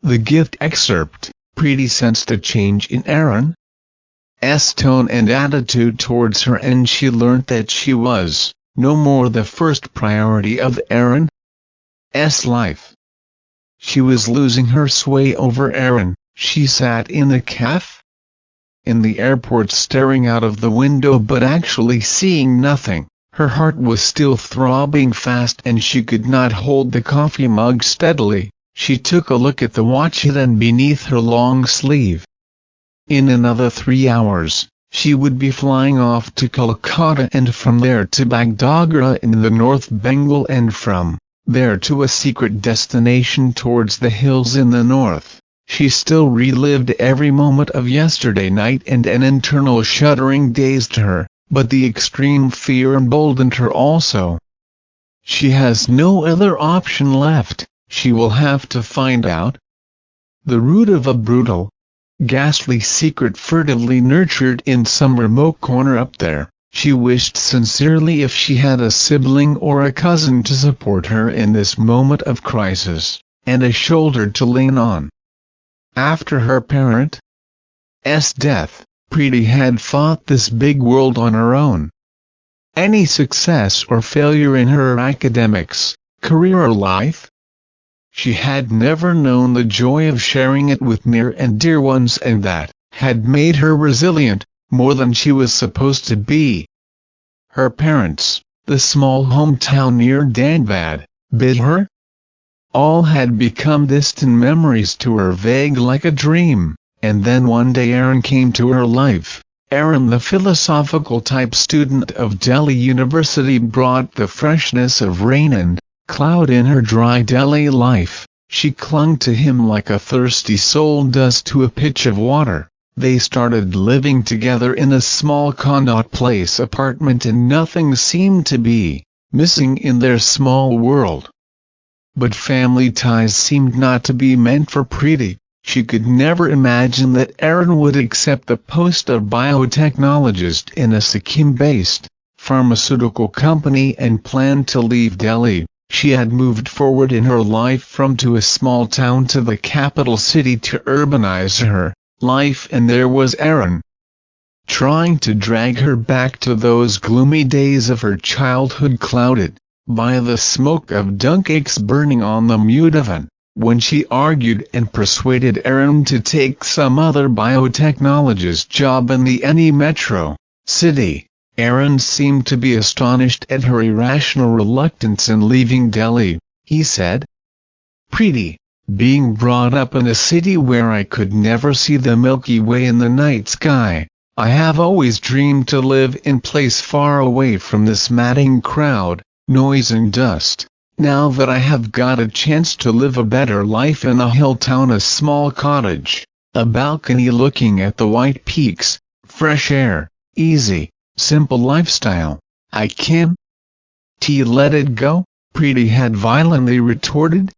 The gift excerpt. Priti sensed a change in Arun's tone and attitude towards her, and she learnt that she was no more the first priority of Arun's life. She was losing her sway over Arun. She sat in the cafe in the airport staring out of the window but actually seeing nothing. Her heart was still throbbing fast and she could not hold the coffee mug steadily. She took a look at the watch hidden beneath her long sleeve. In another 3 hours, she would be flying off to Kolkata and from there to Bagdogra in the North Bengal and from there to a secret destination towards the hills in the north. She still relived every moment of yesterday night and an internal shuddering dazed her, but the extreme fear emboldened her also. She has no other option left. She will have to find out the root of a brutal, ghastly secret furtively nurtured in some remote corner up there. She wished sincerely if she had a sibling or a cousin to support her in this moment of crisis, and a shoulder to lean on. After her parent's death, Priti had fought this big world on her own. Any success or failure in her academics, career or life, she had never known the joy of sharing it with near and dear ones, and that had made her resilient, more than she was supposed to be. Her parents, the small hometown near Dhanbad, Bihar, all had become distant memories to her, vague like a dream. And then one day Arun came to her life. Arun, the philosophical type student of Delhi University, brought the freshness of rain and cloud in her dry Delhi life. She clung to him like a thirsty soul does to a pitch of water. They started living together in a small Connaught Place apartment and nothing seemed to be missing in their small world. But family ties seemed not to be meant for Priti. She could never imagine that Arun would accept the post of biotechnologist in a Sikkim-based pharmaceutical company and planned to leave Delhi. She had moved forward in her life from a small town to the capital city to urbanize her life, and there was Arun, trying to drag her back to those gloomy days of her childhood clouded by the smoke of dung cakes burning on the mute oven. When she argued and persuaded Arun to take some other biotechnologist job in the any metro city, Arun seemed to be astonished at her irrational reluctance in leaving Delhi. He said, "Priti, being brought up in a city where I could never see the Milky Way in the night sky, I have always dreamed to live in a place far away from this madding crowd, noise and dust. Now that I have got a chance to live a better life in a hill town, a small cottage, a balcony looking at the white peaks, fresh air, easy, simple lifestyle, I can't let it go," Priti had violently retorted.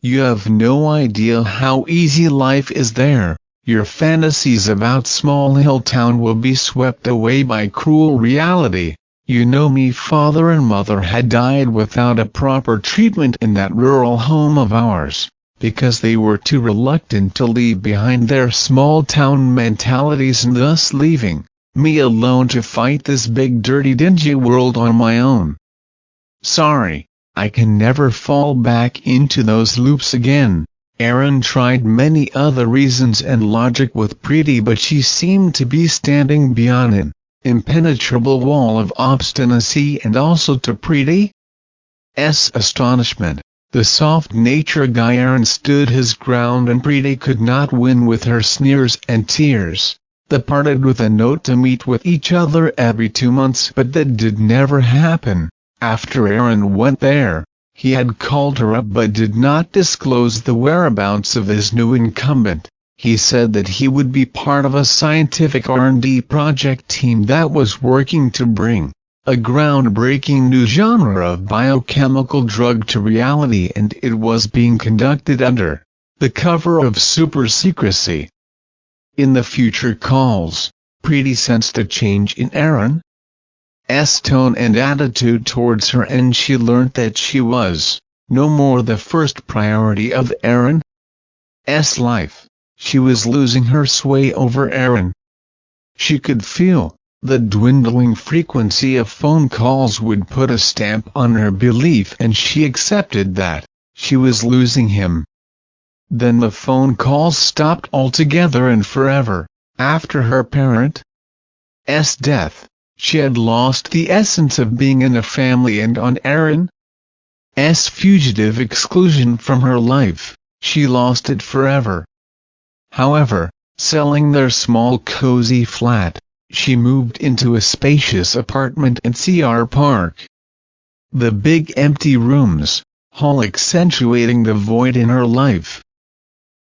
"You have no idea how easy life is there. Your fantasies about small hill town will be swept away by cruel reality. You know me, father and mother had died without a proper treatment in that rural home of ours, because they were too reluctant to leave behind their small town mentalities, and thus leaving me alone to fight this big dirty dingy world on my own. Sorry, I can never fall back into those loops again." Arun tried many other reasons and logic with Priti, but she seemed to be standing beyond an impenetrable wall of obstinacy, and also to Priti's astonishment, the soft-natured guy Arun stood his ground, and Priti could not win with her sneers and tears. They parted with a note to meet with each other every 2 months, but that did never happen. After Arun went there, he had called her up but did not disclose the whereabouts of his new incumbent. He said that he would be part of a scientific R&D project team that was working to bring a groundbreaking new genre of biochemical drug to reality, and it was being conducted under the cover of super secrecy. In the future calls, Priti sensed a change in Arun's tone and attitude towards her, and she learnt that she was no more the first priority of Arun's life. She was losing her sway over Arun. She could feel the dwindling frequency of phone calls would put a stamp on her belief, and she accepted that she was losing him. Then the phone calls stopped altogether and forever. After her parents' death, she had lost the essence of being in a family, and on Arun's fugitive exclusion from her life, she lost it forever. However, selling their small cozy flat, she moved into a spacious apartment in CR Park. The big empty rooms, all accentuating the void in her life.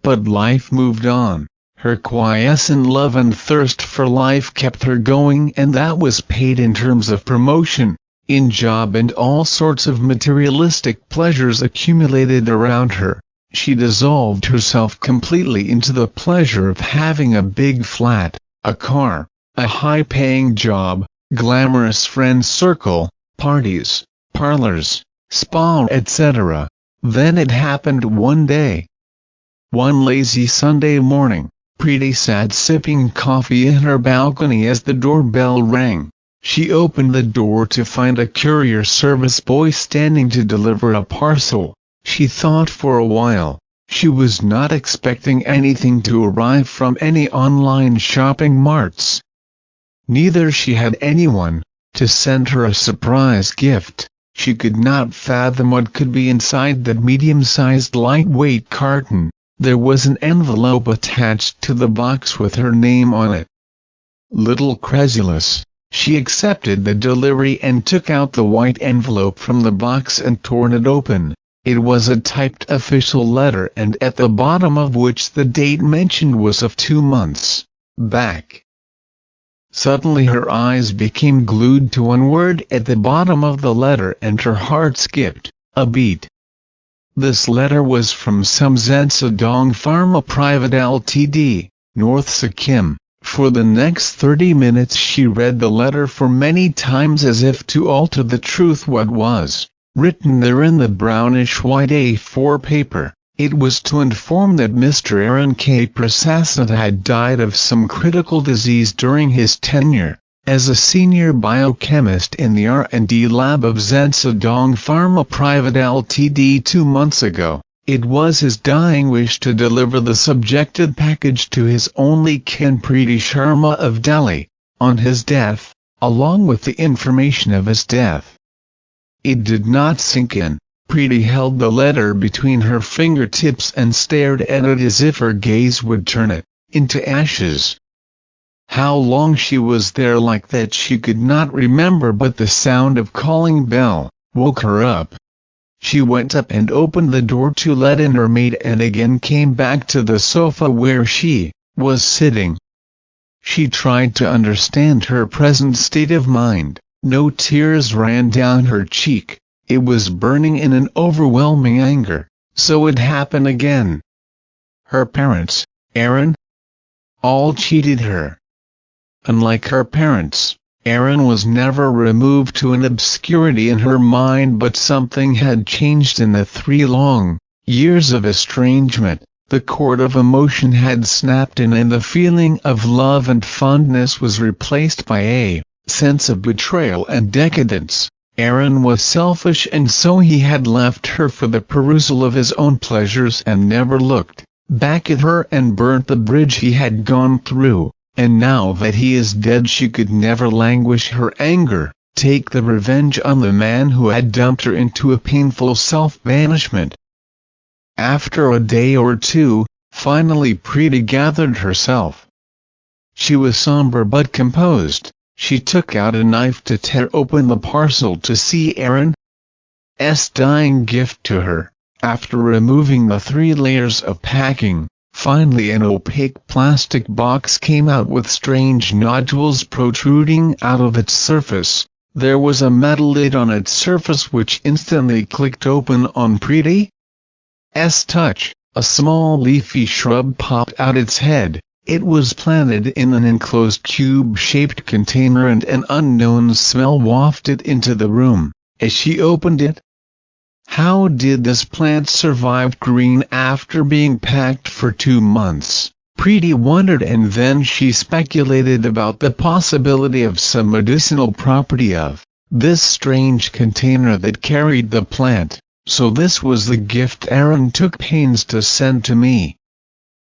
But life moved on. Her quiescent love and thirst for life kept her going, and that was paid in terms of promotion, in job, and all sorts of materialistic pleasures accumulated around her. She dissolved herself completely into the pleasure of having a big flat, a car, a high-paying job, glamorous friend circle, parties, parlors, spa, etc. Then it happened one day. One lazy Sunday morning, Priti sat sipping coffee in her balcony as the doorbell rang. She opened the door to find a courier service boy standing to deliver a parcel. She thought for a while. She was not expecting anything to arrive from any online shopping marts. Neither she had anyone to send her a surprise gift. She could not fathom what could be inside that medium-sized lightweight carton. There was an envelope attached to the box with her name on it. Little credulous, she accepted the delivery and took out the white envelope from the box and tore it open. It was a typed official letter, and at the bottom of which the date mentioned was of 2 months back. Suddenly her eyes became glued to one word at the bottom of the letter, and her heart skipped a beat. This letter was from some Zhensadong Pharma Private Ltd, North Sikkim. For the next 30 minutes she read the letter for many times, as if to alter the truth what was written there in the brownish-white A4 paper. It was to inform that Mr. Arun K. Prasad had died of some critical disease during his tenure as a senior biochemist in the R&D lab of Zhensadong Pharma Private Ltd 2 months ago. It was his dying wish to deliver the subjected package to his only kin Priti Sharma of Delhi, on his death, along with the information of his death. It did not sink in. Priti held the letter between her fingertips and stared at it as if her gaze would turn it into ashes. How long she was there like that she could not remember, but the sound of calling bell woke her up. She went up and opened the door to let in her maid, and again came back to the sofa where she was sitting. She tried to understand her present state of mind. No tears ran down her cheek. It was burning in an overwhelming anger. So it happened again. Her parents, Arun, all cheated her. Unlike her parents, Arun was never removed to an obscurity in her mind, but something had changed in the 3 long years of estrangement. The cord of emotion had snapped in, and the feeling of love and fondness was replaced by a sense of betrayal and decadence. Arun was selfish, and so he had left her for the perusal of his own pleasures and never looked back at her and burnt the bridge he had gone through. And now that he is dead, she could never languish her anger, take the revenge on the man who had dumped her into a painful self-banishment. After a day or two, finally Priti gathered herself. She was somber but composed. She took out a knife to tear open the parcel to see Arun's dying gift to her. After removing the 3 layers of packing, finally an opaque plastic box came out with strange nodules protruding out of its surface. There was a metal lid on its surface which instantly clicked open on Priti's touch. A small leafy shrub popped out its head. It was planted in an enclosed cube-shaped container, and an unknown smell wafted into the room as she opened it. How did this plant survive green after being packed for 2 months? Priti wondered, and then she speculated about the possibility of some medicinal property of this strange container that carried the plant. So this was the gift Arun took pains to send to me.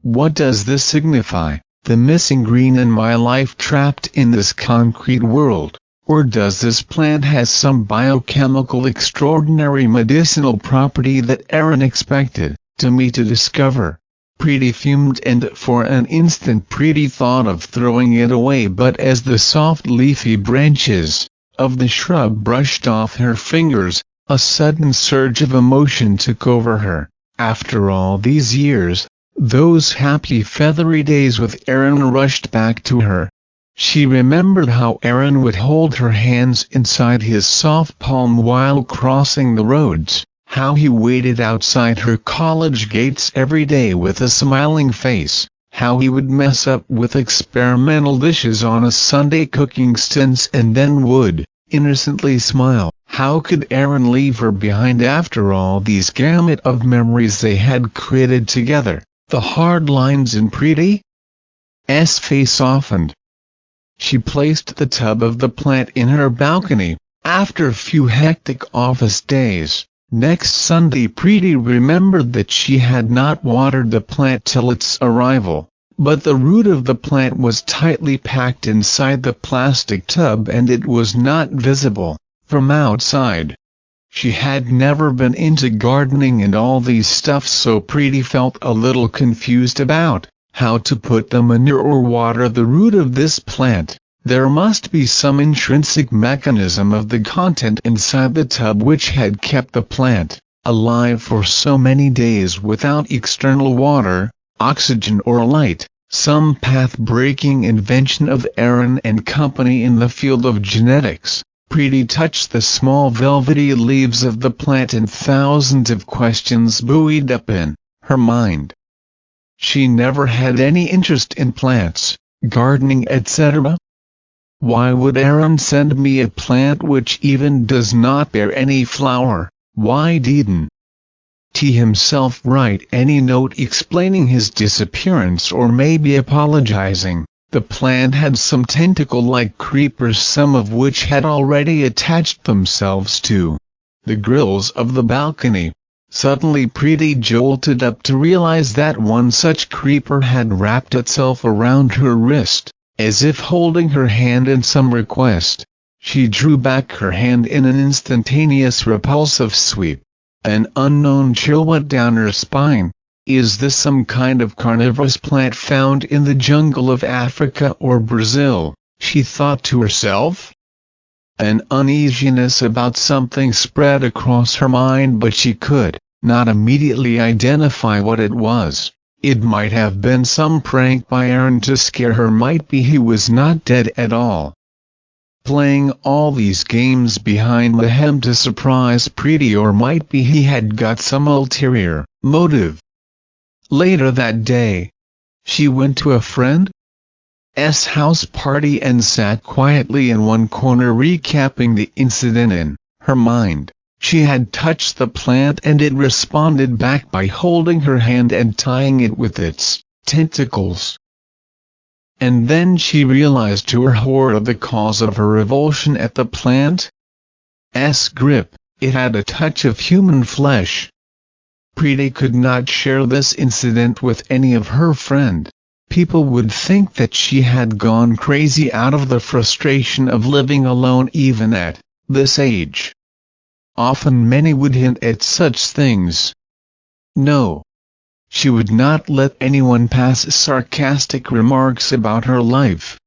What does this signify? The missing green in my life trapped in this concrete world? Or does this plant has some biochemical extraordinary medicinal property that Arun expected me to discover? Priti fumed, and for an instant Priti thought of throwing it away, but as the soft leafy branches of the shrub brushed off her fingers, a sudden surge of emotion took over her. After all these years, those happy feathery days with Arun rushed back to her. She remembered how Arun would hold her hands inside his soft palm while crossing the roads, how he waited outside her college gates every day with a smiling face, how he would mess up with experimental dishes on a Sunday cooking stints and then would innocently smile. How could Arun leave her behind after all these gamut of memories they had created together? The hard lines in Priti's face softened. She placed the tub of the plant in her balcony. After a few hectic office days, next Sunday Priti remembered that she had not watered the plant till its arrival, but the root of the plant was tightly packed inside the plastic tub and it was not visible from outside. She had never been into gardening and all these stuff, so Priti felt a little confused about how to put the manure or water the root of this plant. There must be some intrinsic mechanism of the content inside the tub which had kept the plant alive for so many days without external water, oxygen or light, some path-breaking invention of Arun and company in the field of genetics. Priti touched the small velvety leaves of the plant and thousands of questions buoyed up in her mind. She never had any interest in plants, gardening, etc. Why would Arun send me a plant which even does not bear any flower? Why didn't he himself write any note explaining his disappearance or maybe apologizing? The plant had some tentacle-like creepers, some of which had already attached themselves to the grills of the balcony. Suddenly Priti jolted up to realize that one such creeper had wrapped itself around her wrist, as if holding her hand in some request. She drew back her hand in an instantaneous repulsive sweep. An unknown chill went down her spine. Is this some kind of carnivorous plant found in the jungle of Africa or Brazil? She thought to herself. An uneasiness about something spread across her mind, but she could not immediately identify what it was. It might have been some prank by Arun to scare her. Might be he was not dead at all, playing all these games behind the hem to surprise Priti, or might be he had got some ulterior motive. Later that day, she went to a friend's house party and sat quietly in one corner recapping the incident in her mind. She had touched the plant and it responded back by holding her hand and tying it with its tentacles. And then she realized to her horror the cause of her revulsion at the plant's grip. It had a touch of human flesh. Priti could not share this incident with any of her friends. People would think that she had gone crazy out of the frustration of living alone even at this age. Often many would hint at such things. No, she would not let anyone pass sarcastic remarks about her life.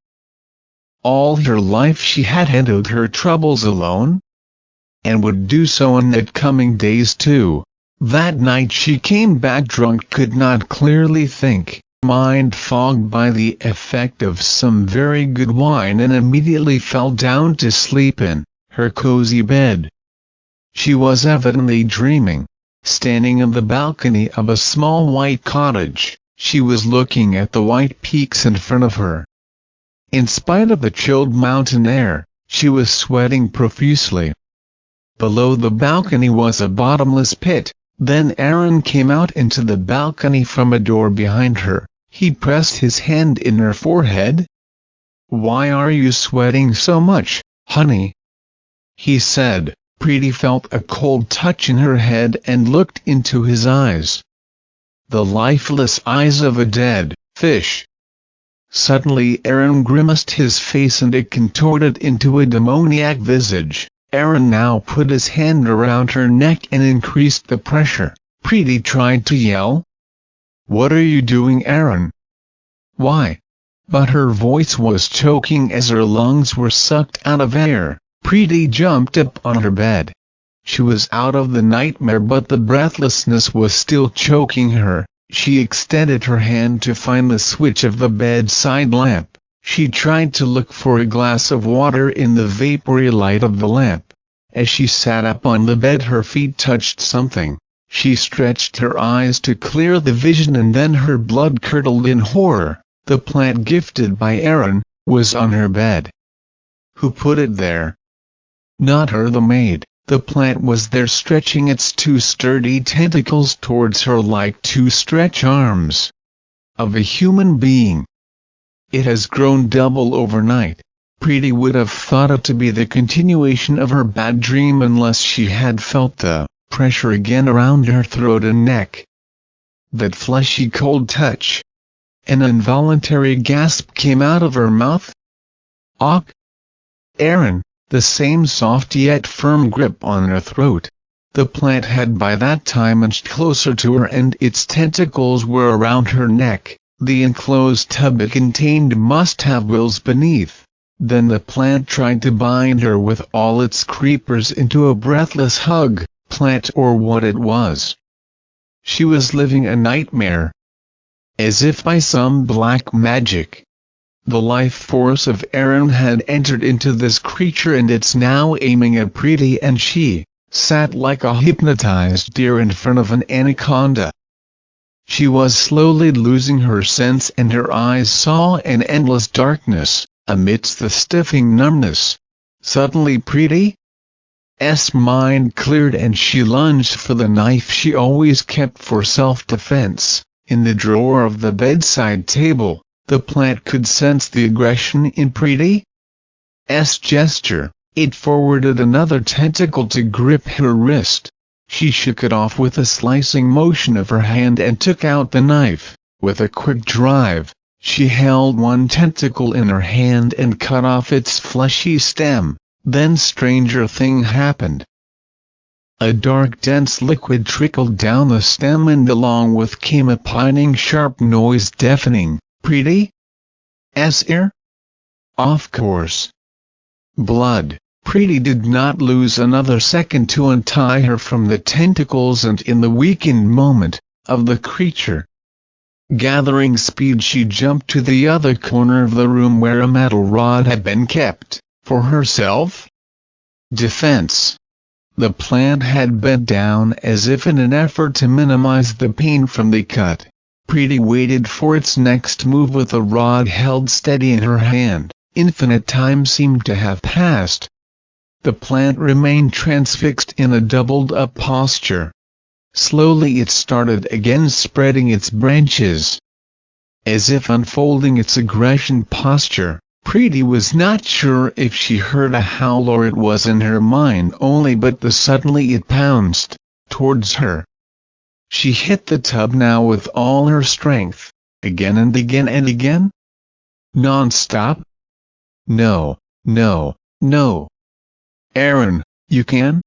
All her life she had handled her troubles alone, and would do so in the coming days too. That night she came back drunk, could not clearly think, mind fogged by the effect of some very good wine, and immediately fell down to sleep in her cozy bed. She was evidently dreaming. Standing on the balcony of a small white cottage, she was looking at the white peaks in front of her. In spite of the chilled mountain air, she was sweating profusely. Below the balcony was a bottomless pit. Then Arun came out into the balcony from a door behind her. He pressed his hand in her forehead. "Why are you sweating so much, honey?" he said. Priti felt a cold touch in her head and looked into his eyes. The lifeless eyes of a dead fish. Suddenly Arun grimaced his face and it contorted into a demoniac visage. Arun now put his hand around her neck and increased the pressure. Priti tried to yell. "What are you doing, Arun? Why?" But her voice was choking as her lungs were sucked out of air. Priti jumped up on her bed. She was out of the nightmare, but the breathlessness was still choking her. She extended her hand to find the switch of the bedside lamp. She tried to look for a glass of water in the vapory light of the lamp. As she sat up on the bed, her feet touched something. She stretched her eyes to clear the vision, and then her blood curdled in horror. The plant gifted by Arun was on her bed. Who put it there? Not her, the maid. The plant was there, stretching its two sturdy tentacles towards her like two stretch arms of a human being. It has grown double overnight. Priti would have thought it to be the continuation of her bad dream unless she had felt the pressure again around her throat and neck. That fleshy cold touch. An involuntary gasp came out of her mouth. "Och!" Arun, the same soft yet firm grip on her throat. The plant had by that time inched closer to her and its tentacles were around her neck. The enclosed tub it contained must have wills beneath. Then the plant tried to bind her with all its creepers into a breathless hug, plant or what it was. She was living a nightmare. As if by some black magic, the life force of Arun had entered into this creature, and it's now aiming at Priti, and she sat like a hypnotized deer in front of an anaconda. She was slowly losing her sense, and her eyes saw an endless darkness amidst the stiffing numbness. Suddenly Priti's mind cleared and she lunged for the knife she always kept for self-defense. In the drawer of the bedside table, the plant could sense the aggression in Priti's gesture. It forwarded another tentacle to grip her wrist. She shook it off with a slicing motion of her hand and took out the knife. With a quick drive, she held one tentacle in her hand and cut off its fleshy stem. Then stranger thing happened. A dark dense liquid trickled down the stem, and along with came a pining sharp noise, deafening Priti's ear. Of course. Blood. Priti did not lose another second to untie her from the tentacles, and in the weakened moment of the creature gathering speed, she jumped to the other corner of the room where a metal rod had been kept for herself defense. The plant had bent down as if in an effort to minimize the pain from the cut. Priti waited for its next move with the rod held steady in her hand. Infinite time seemed to have passed. The plant remained transfixed in a doubled-up posture. Slowly it started again, spreading its branches, as if unfolding its aggression posture. Priti was not sure if she heard a howl or it was in her mind only, but suddenly it pounced towards her. She hit the tub now with all her strength, again and again and again. Non-stop. No, no, no. Arun, you can't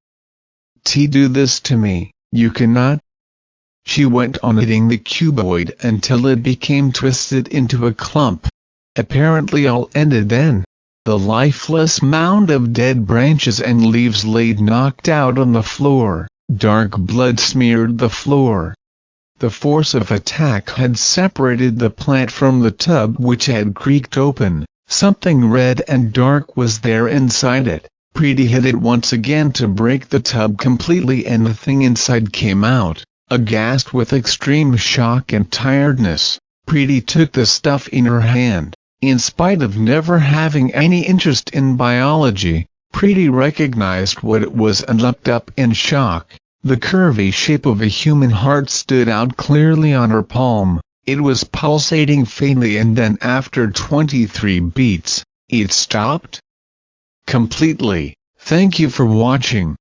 do this to me, you cannot. She went on hitting the cuboid until it became twisted into a clump. Apparently all ended then. The lifeless mound of dead branches and leaves laid knocked out on the floor. Dark blood smeared the floor. The force of attack had separated the plant from the tub, which had creaked open. Something red and dark was there inside it. Priti hit it once again to break the tub completely, and the thing inside came out, aghast with extreme shock and tiredness. Priti took the stuff in her hand. In spite of never having any interest in biology, Priti recognized what it was and looked up in shock. The curvy shape of a human heart stood out clearly on her palm. It was pulsating faintly, and then after 23 beats, it stopped completely. Thank you for watching.